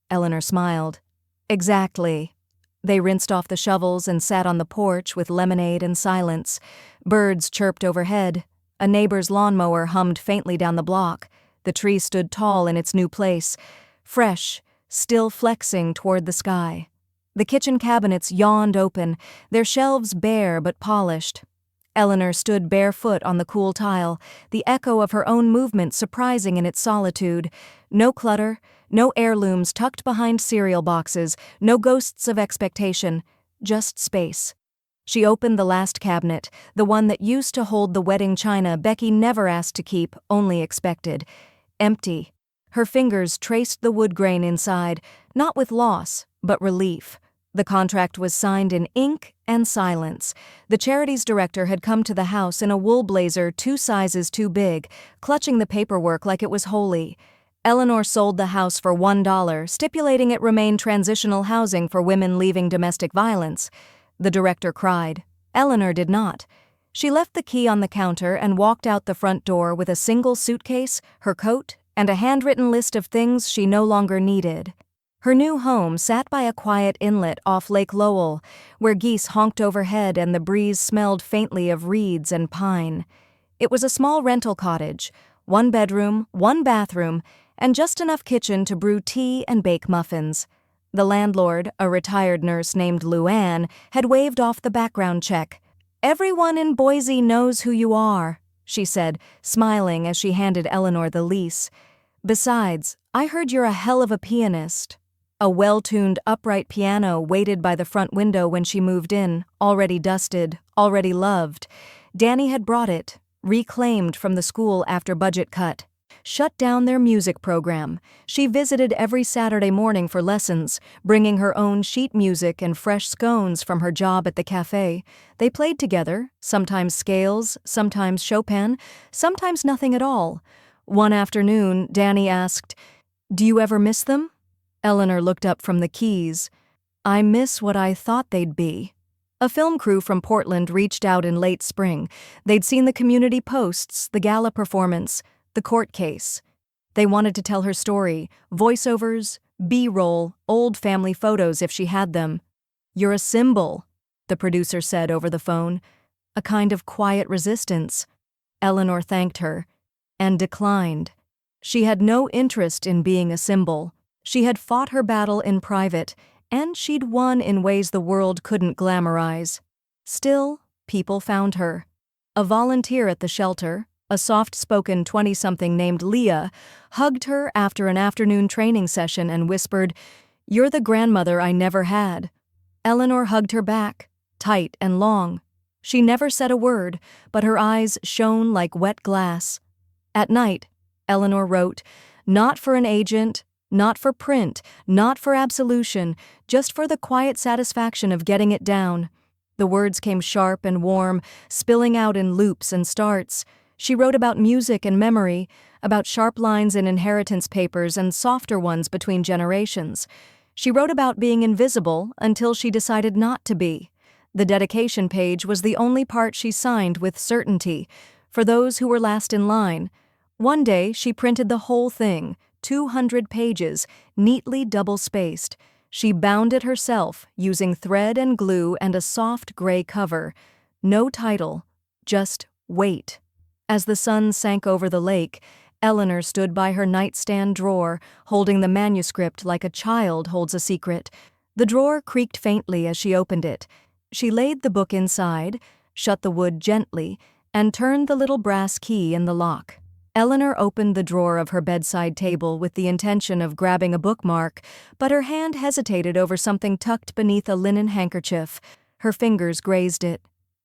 Eleanor smiled. "Exactly." They rinsed off the shovels and sat on the porch with lemonade and silence. Birds chirped overhead. A neighbor's lawnmower hummed faintly down the block. The tree stood tall in its new place, fresh, still flexing toward the sky. The kitchen cabinets yawned open, their shelves bare but polished. Eleanor stood barefoot on the cool tile, the echo of her own movement surprising in its solitude. No clutter, no heirlooms tucked behind cereal boxes, no ghosts of expectation, just space. She opened the last cabinet, the one that used to hold the wedding china Becky never asked to keep, only expected. Empty. Her fingers traced the wood grain inside, not with loss, but relief. The contract was signed in ink and silence. The charity's director had come to the house in a wool blazer 2 sizes too big, clutching the paperwork like it was holy. Eleanor sold the house for $1, stipulating it remain transitional housing for women leaving domestic violence. The director cried. Eleanor did not. She left the key on the counter and walked out the front door with a single suitcase, her coat, and a handwritten list of things she no longer needed. Her new home sat by a quiet inlet off Lake Lowell, where geese honked overhead and the breeze smelled faintly of reeds and pine. It was a small rental cottage, 1 bedroom, 1 bathroom, and just enough kitchen to brew tea and bake muffins. The landlord, a retired nurse named Luann, had waved off the background check. "Everyone in Boise knows who you are," she said, smiling as she handed Eleanor the lease. "Besides, I heard you're a hell of a pianist." A well-tuned upright piano waited by the front window when she moved in, already dusted, already loved. Danny had brought it, reclaimed from the school after budget cut. Shut down their music program. She visited every Saturday morning for lessons, bringing her own sheet music and fresh scones from her job at the cafe. They played together, sometimes scales, sometimes Chopin, sometimes nothing at all. One afternoon, Danny asked, "Do you ever miss them?" Eleanor looked up from the keys. "I miss what I thought they'd be." A film crew from Portland reached out in late spring. They'd seen the community posts, the gala performance, the court case. They wanted to tell her story, voiceovers, B-roll, old family photos if she had them. "You're a symbol," the producer said over the phone. A kind of quiet resistance. Eleanor thanked her and declined. She had no interest in being a symbol. She had fought her battle in private, and she'd won in ways the world couldn't glamorize. Still, people found her. A volunteer at the shelter, a soft-spoken 20-something named Leah, hugged her after an afternoon training session and whispered, "You're the grandmother I never had." Eleanor hugged her back, tight and long. She never said a word, but her eyes shone like wet glass. At night, Eleanor wrote, "Not for an agent, not for print, not for absolution, just for the quiet satisfaction of getting it down." The words came sharp and warm, spilling out in loops and starts. She wrote about music and memory, about sharp lines in inheritance papers and softer ones between generations. She wrote about being invisible until she decided not to be. The dedication page was the only part she signed with certainty, for those who were last in line. One day, she printed the whole thing, 200 pages, neatly double-spaced. She bound it herself, using thread and glue and a soft gray cover. No title, just wait. As the sun sank over the lake, Eleanor stood by her nightstand drawer, holding the manuscript like a child holds a secret. The drawer creaked faintly as she opened it. She laid the book inside, shut the wood gently, and turned the little brass key in the lock. Eleanor opened the drawer of her bedside table with the intention of grabbing a bookmark, but her hand hesitated over something tucked beneath a linen handkerchief. Her fingers grazed it.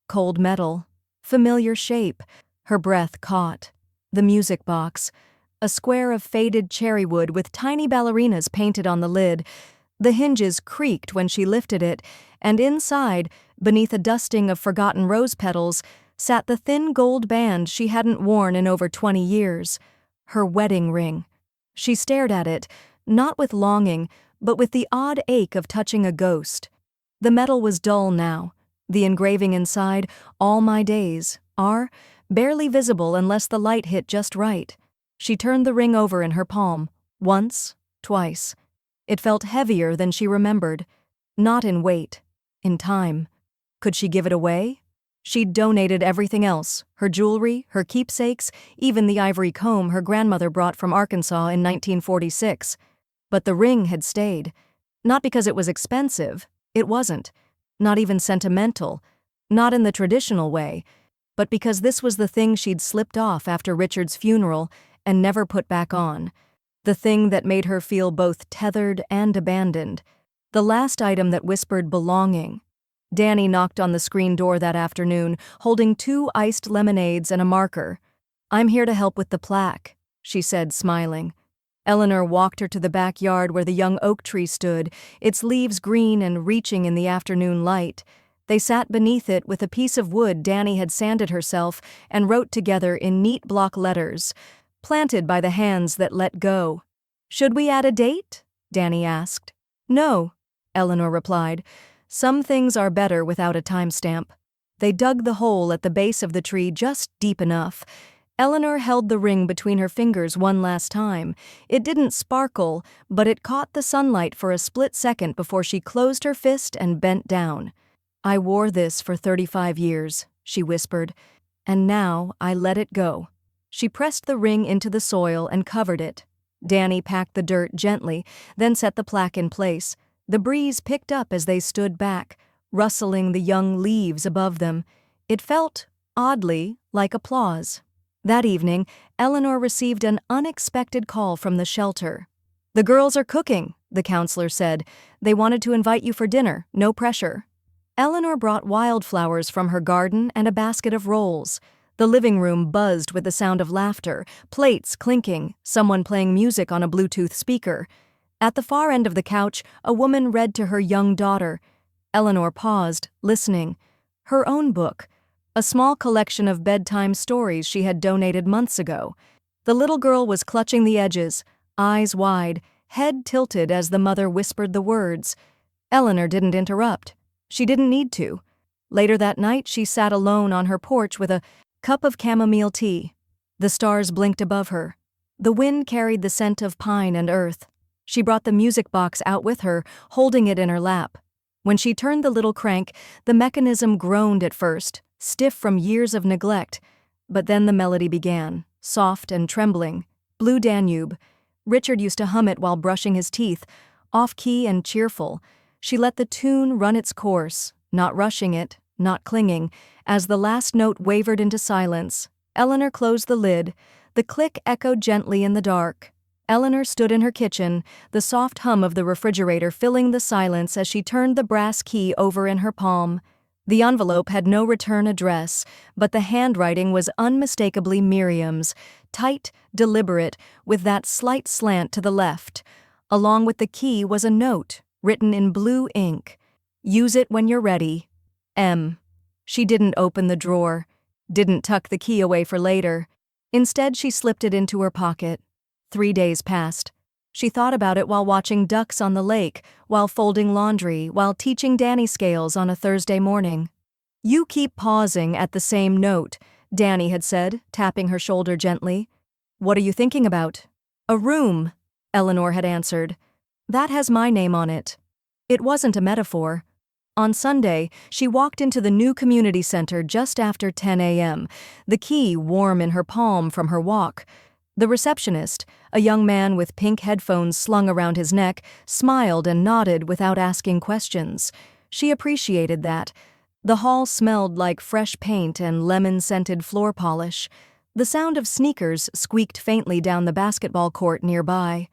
Cold metal. Familiar shape. Her breath caught. The music box. A square of faded cherry wood with tiny ballerinas painted on the lid. The hinges creaked when she lifted it, and inside, beneath a dusting of forgotten rose petals, sat the thin gold band she hadn't worn in over 20 years. Her wedding ring. She stared at it, not with longing, but with the odd ache of touching a ghost. The metal was dull now. The engraving inside, "All my days," are barely visible unless the light hit just right. She turned the ring over in her palm. Once, twice. It felt heavier than she remembered. Not in weight. In time. Could she give it away? She'd donated everything else, her jewelry, her keepsakes, even the ivory comb her grandmother brought from Arkansas in 1946. But the ring had stayed. Not because it was expensive. It wasn't. Not even sentimental. Not in the traditional way. But because this was the thing she'd slipped off after Richard's funeral and never put back on. The thing that made her feel both tethered and abandoned. The last item that whispered belonging. Danny knocked on the screen door that afternoon, holding 2 iced lemonades and a marker. "I'm here to help with the plaque," she said, smiling. Eleanor walked her to the backyard where the young oak tree stood, its leaves green and reaching in the afternoon light. They sat beneath it with a piece of wood Danny had sanded herself and wrote together in neat block letters, planted by the hands that let go. "Should we add a date?" Danny asked. "No," Eleanor replied. "Some things are better without a timestamp." They dug the hole at the base of the tree just deep enough. Eleanor held the ring between her fingers one last time. It didn't sparkle, but it caught the sunlight for a split second before she closed her fist and bent down. "I wore this for 35 years, she whispered, "and now I let it go." She pressed the ring into the soil and covered it. Danny packed the dirt gently, then set the plaque in place. The breeze picked up as they stood back, rustling the young leaves above them. It felt, oddly, like applause. That evening, Eleanor received an unexpected call from the shelter. "The girls are cooking," the counselor said. "They wanted to invite you for dinner, no pressure." Eleanor brought wildflowers from her garden and a basket of rolls. The living room buzzed with the sound of laughter, plates clinking, someone playing music on a Bluetooth speaker. At the far end of the couch, a woman read to her young daughter. Eleanor paused, listening. Her own book, a small collection of bedtime stories she had donated months ago. The little girl was clutching the edges, eyes wide, head tilted as the mother whispered the words. Eleanor didn't interrupt. She didn't need to. Later that night, she sat alone on her porch with a cup of chamomile tea. The stars blinked above her. The wind carried the scent of pine and earth. She brought the music box out with her, holding it in her lap. When she turned the little crank, the mechanism groaned at first, stiff from years of neglect. But then the melody began, soft and trembling. Blue Danube. Richard used to hum it while brushing his teeth, off-key and cheerful. She let the tune run its course, not rushing it, not clinging. As the last note wavered into silence, Eleanor closed the lid. The click echoed gently in the dark. Eleanor stood in her kitchen, the soft hum of the refrigerator filling the silence as she turned the brass key over in her palm. The envelope had no return address, but the handwriting was unmistakably Miriam's, tight, deliberate, with that slight slant to the left. Along with the key was a note, written in blue ink. "Use it when you're ready. M." She didn't open the drawer, didn't tuck the key away for later. Instead, she slipped it into her pocket. 3 days passed. She thought about it while watching ducks on the lake, while folding laundry, while teaching Danny scales on a Thursday morning. "You keep pausing at the same note," Danny had said, tapping her shoulder gently. "What are you thinking about?" "A room," Eleanor had answered. "That has my name on it." It wasn't a metaphor. On Sunday, she walked into the new community center just after 10 a.m., the key warm in her palm from her walk. The receptionist, a young man with pink headphones slung around his neck, smiled and nodded without asking questions. She appreciated that. The hall smelled like fresh paint and lemon-scented floor polish. The sound of sneakers squeaked faintly down the basketball court nearby.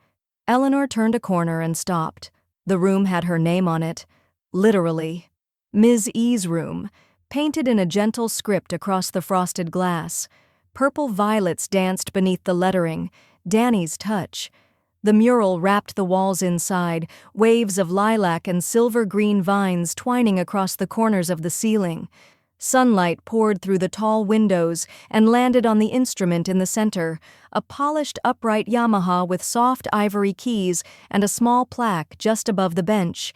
Eleanor turned a corner and stopped. The room had her name on it. Literally. Ms. E's room, painted in a gentle script across the frosted glass. Purple violets danced beneath the lettering, Danny's touch. The mural wrapped the walls inside, waves of lilac and silver-green vines twining across the corners of the ceiling. Sunlight poured through the tall windows and landed on the instrument in the center, a polished upright Yamaha with soft ivory keys and a small plaque just above the bench,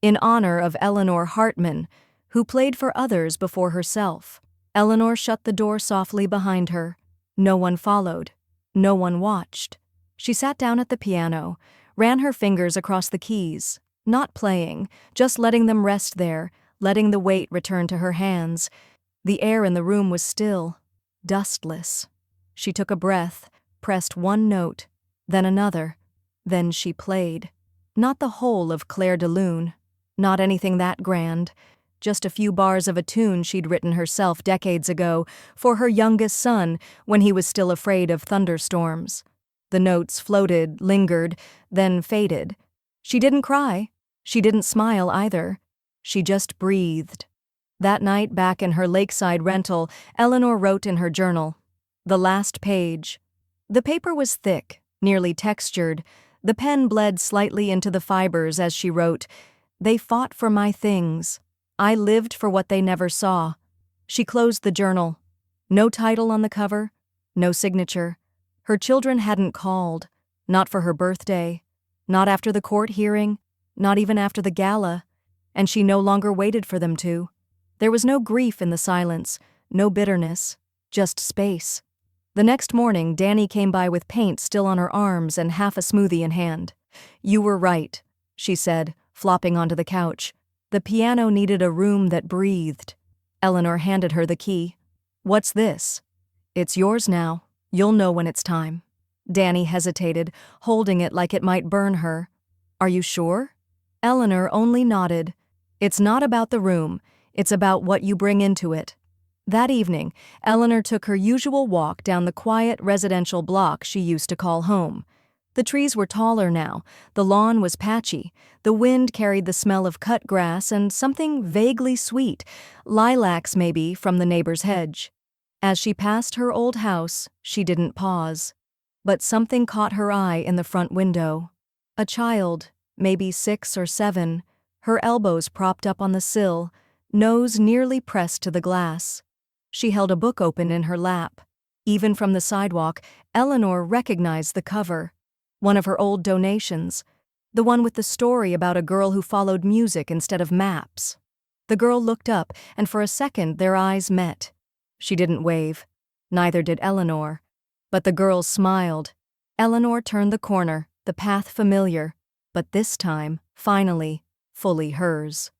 in honor of Eleanor Hartman, who played for others before herself. Eleanor shut the door softly behind her. No one followed. No one watched. She sat down at the piano, ran her fingers across the keys, not playing, just letting them rest there, letting the weight return to her hands. The air in the room was still, dustless. She took a breath, pressed one note, then another. Then she played. Not the whole of Clair de Lune, not anything that grand. Just a few bars of a tune she'd written herself decades ago for her youngest son when he was still afraid of thunderstorms. The notes floated, lingered, then faded. She didn't cry. She didn't smile either. She just breathed. That night, back in her lakeside rental, Eleanor wrote in her journal. The last page. The paper was thick, nearly textured. The pen bled slightly into the fibers as she wrote, "They fought for my things. I lived for what they never saw." She closed the journal. No title on the cover, no signature. Her children hadn't called, not for her birthday, not after the court hearing, not even after the gala, and she no longer waited for them to. There was no grief in the silence, no bitterness, just space. The next morning, Danny came by with paint still on her arms and half a smoothie in hand. "You were right," she said, flopping onto the couch. The piano needed a room that breathed. Eleanor handed her the key. "What's this?" "It's yours now. You'll know when it's time." Danny hesitated, holding it like it might burn her. "Are you sure?" Eleanor only nodded. "It's not about the room. It's about what you bring into it." That evening, Eleanor took her usual walk down the quiet residential block she used to call home. The trees were taller now, the lawn was patchy, the wind carried the smell of cut grass and something vaguely sweet, lilacs maybe, from the neighbor's hedge. As she passed her old house, she didn't pause. But something caught her eye in the front window. A child, maybe 6 or 7, her elbows propped up on the sill, nose nearly pressed to the glass. She held a book open in her lap. Even from the sidewalk, Eleanor recognized the cover. One of her old donations. The one with the story about a girl who followed music instead of maps. The girl looked up, and for a second their eyes met. She didn't wave. Neither did Eleanor. But the girl smiled. Eleanor turned the corner, the path familiar, but this time, finally, fully hers.